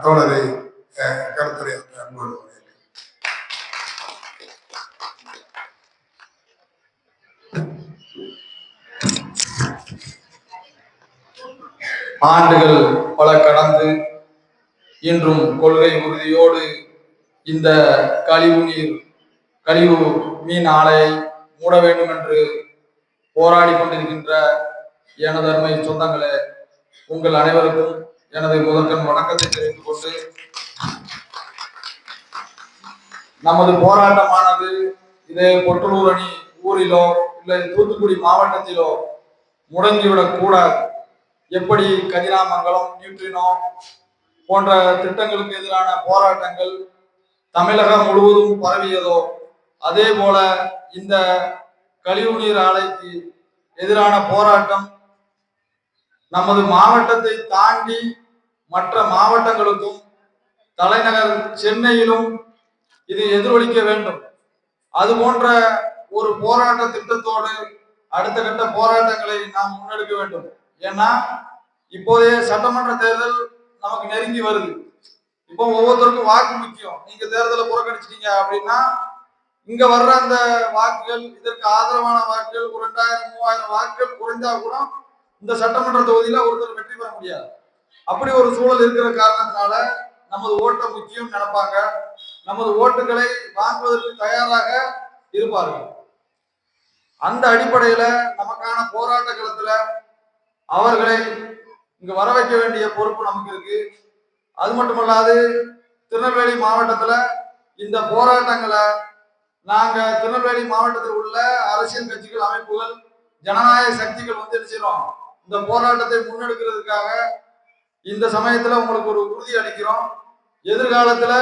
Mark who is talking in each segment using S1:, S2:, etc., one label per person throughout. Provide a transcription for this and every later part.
S1: தோழரை கருத்துரையாற்ற அன்போடு
S2: ஆண்டுகள் பல கடந்து இன்றும் கொள்கை உறுதியோடு இந்த கழிவு மீன் ஆலையை மூட வேண்டும் என்று போராடி கொண்டிருக்கின்ற எனது அருமை சொந்தங்களே, உங்கள் அனைவருக்கும் எனது முதற்கண் வணக்கத்தை தெரிவித்துக் கொண்டு, நமது போராட்டமானது இதே பொட்டலூர் அணி ஊரிலோ இல்லை தூத்துக்குடி மாவட்டத்திலோ முடங்கிவிடக் கூடாது. எப்படி கதிராமங்கலம், நியூட்ரினோ போன்ற திட்டங்களுக்கு எதிரான போராட்டங்கள் தமிழகம் முழுவதும் பரவியதோ, அதே போல இந்த கழிவுநீர் ஆலைக்கு எதிரான போராட்டம் நமது மாவட்டத்தை தாண்டி மற்ற மாவட்டங்களுக்கும் தலைநகர் சென்னையிலும் இது எதிரொலிக்க வேண்டும். அது போன்ற ஒரு போராட்ட திட்டத்தோடு அடுத்த கட்ட போராட்டங்களை நாம் முன்னெடுக்க வேண்டும். ஏன்னா இப்போதைய சட்டமன்ற தேர்தல் நமக்கு நெருங்கி வருது. இப்போ ஒவ்வொருத்தருக்கும் வாக்கு முக்கியம். நீங்க தேர்தலை புறக்கணிச்சிட்டீங்க அப்படின்னா இங்க வர்ற அந்த வாக்குகள், இதற்கு ஆதரவான வாக்குகள், ஒரு 2000-3000 வாக்குகள் குறைந்தா கூட இந்த சட்டமன்ற தொகுதியில ஒருத்தர் வெற்றி பெற முடியாது. அப்படி ஒரு சூழல் இருக்கிற காரணத்தினால நமது ஓட்டை முக்கியம் நினைப்பாங்க. நமது ஓட்டுகளை வாங்குவதற்கு தயாராக இருப்பார்கள். அந்த அடிப்படையில நமக்கான போராட்ட களத்துல அவர்களை இங்க வர வைக்க வேண்டிய பொறுப்பு நமக்கு இருக்கு. அது மட்டுமல்லாது திருநெல்வேலி மாவட்டத்துல இந்த போராட்டங்களை நாங்க திருநெல்வேலி மாவட்டத்தில் உள்ள அரசியல் கட்சிகள், அமைப்புகள், ஜனநாயக சக்திகள் வந்து செய்யறோம். இந்த போராட்டத்தை முன்னெடுக்கிறதுக்காக இந்த சமயத்துல உங்களுக்கு ஒரு உறுதி அளிக்கிறோம். எதிர்காலத்துல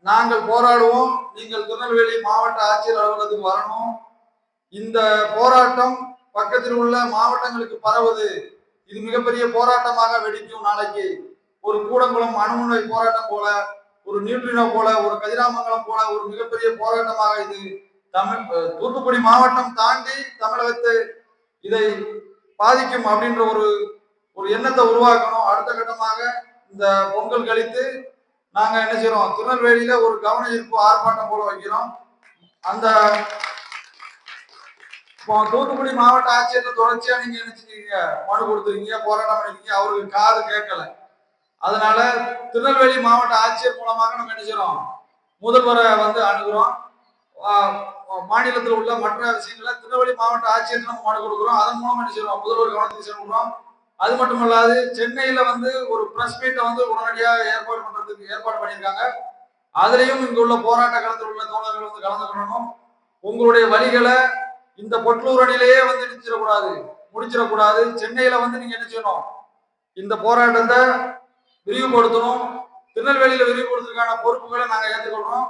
S2: நாங்கள் போராடுவோம். நீங்கள் திருநெல்வேலி மாவட்ட ஆட்சியர் அலுவலகத்துக்கு வரணும். இந்த போராட்டம் பக்கத்தில் உள்ள மாவட்டங்களுக்கு பரவுது. இது மிகப்பெரிய போராட்டமாக வெடிக்கும். நாளைக்கு ஒரு கூடங்குளம் அணுமுனை போராட்டம் போல, ஒரு நியூட்ரினோ போல, ஒரு கதிராமங்கலம் போல ஒரு மிகப்பெரிய போராட்டமாக இது தூத்துக்குடி மாவட்டம் தாண்டி தமிழகத்தை இதை பாதிக்கும் அப்படின்ற ஒரு எண்ணத்தை உருவாக்கணும். அடுத்த கட்டமாக இந்த பொங்கல் கழித்து நாங்க என்ன செய்யறோம், திருநெல்வேலியில ஒரு கவன ஈர்ப்பு ஆர்ப்பாட்டம் போல வைக்கிறோம். அந்த தூத்துக்குடி மாவட்ட ஆட்சியர் தொடர்ச்சியா நீங்க நினைச்சிருக்கீங்க, மனு கொடுத்துருக்கீங்க, போராட்டம் பண்ணிருக்கீங்க, அவருக்கு காது கேட்கல. அதனால திருநெல்வேலி மாவட்ட ஆட்சியர் மூலமாக நம்ம என்ன செய்யறோம், முதல்வரை வந்து அணுகிறோம். மாநிலத்தில் உள்ள மற்ற விஷயங்களை திருநெல்வேலி மாவட்ட ஆட்சியர் நம்ம மனு கொடுக்குறோம். அதன் மூலம் என்ன செய்யறோம், முதல்வர் கவனத்துக்கு செல்கிறோம். அது மட்டும் இல்லாது சென்னையில வந்து ஒரு பிரஸ் மீட்டை வந்து உடனடியாக ஏற்பாடு பண்ணியிருக்காங்க. அதுலயும் இங்க உள்ள போராட்ட களத்தில் உள்ள தோழர்கள் வந்து கலந்துக்கணும். உங்களுடைய வழிகளை இந்த பொட்டலூர் அணியிலேயே வந்து முடிச்சிடக்கூடாது. சென்னையில வந்து நீங்க என்ன செய்யணும், இந்த போராட்டத்தை விரிவுபடுத்தணும். திருநெல்வேலியில விரிவுபடுத்துறதுக்கான பொறுப்புகளை நாங்க ஏற்றுக்கொள்றோம்.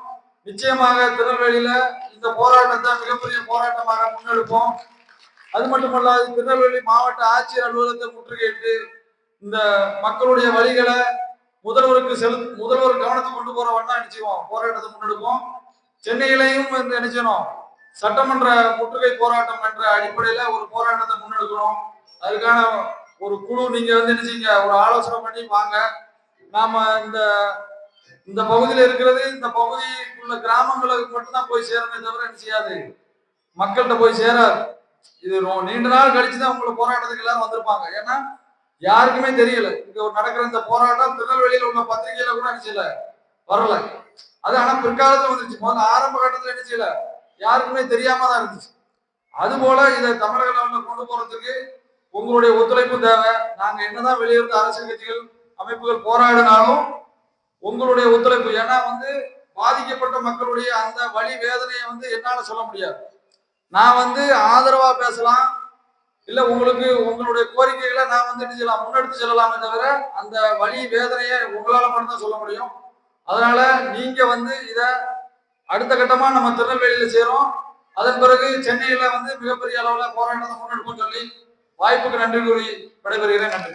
S2: நிச்சயமாக திருநெல்வேலியில இந்த போராட்டத்தை மிகப்பெரிய போராட்டமாக முன்னெடுப்போம். அது மட்டுமல்லாது திருநெல்வேலி மாவட்ட ஆட்சியர் அலுவலகத்தை முற்றுகையிட்டு இந்த மக்களுடைய வழிகளை முதல்வர் கவனத்துக்கு கொண்டு போற வண்ணா நிச்சயம் போராட்டத்தை முன்னெடுப்போம். சென்னையிலையும் வந்து நினைச்சணும் சட்டமன்ற முற்றுகை போராட்டம் என்ற அடிப்படையில ஒரு போராட்டத்தை முன்னெடுக்கணும். அதுக்கான ஒரு குழு நீங்க வந்து என்ன செய்யுங்க, ஒரு ஆலோசனை பண்ணி வாங்க. நாம இந்த பகுதியில இருக்கிறது, இந்த பகுதிக்குள்ள கிராமங்களுக்கு மட்டும்தான் போய் சேரணுமே தவிர என்ன செய்யாது, மக்கள்கிட்ட போய் சேராது. இது நீண்ட நாள் கழிச்சுதான் உங்களுக்கு போராட்டத்துக்கு எல்லாரும் வந்திருப்பாங்க. ஏன்னா யாருக்குமே தெரியல இங்க நடக்கிற இந்த போராட்டம் திருநெல்வேலியில உள்ள பத்திரிகையில கூட என்ன செய்யல, வரல. அது ஆனா பிற்காலத்துல வந்துருச்சு. முதல்ல ஆரம்ப கட்டத்துல என்ன செய்யல, யாருக்குமே தெரியாம தான் இருந்துச்சு. அது போல இதை தமிழக லெவலில் கொண்டு போறதுக்கு உங்களுடைய ஒத்துழைப்பு தேவை. நாங்க என்னதான் வெளியிருந்து அரசியல் கட்சிகள், அமைப்புகள் போராடினாலும் உங்களுடைய ஒத்துழைப்பு. ஏன்னா வந்து பாதிக்கப்பட்ட மக்களுடைய அந்த வலி வேதனையை வந்து என்னால சொல்ல முடியாது. நான் வந்து ஆதரவா பேசலாம், இல்ல உங்களுக்கு உங்களுடைய கோரிக்கைகளை நான் வந்து முன்னெடுத்து செல்லலாமே தவிர அந்த வலி வேதனையை உங்களால மட்டும்தான் சொல்ல முடியும். அதனால நீங்க வந்து இத அடுத்த கட்டமா நம்ம திருநெல்வேலியில சேரும். அதன் பிறகு சென்னையில வந்து மிகப்பெரிய அளவுல போராட்டத்தை முன்னெடுப்போம் சொல்லி வாய்ப்புக்கு நன்றி கூறி விடைபெறுகிறேன். நன்றி.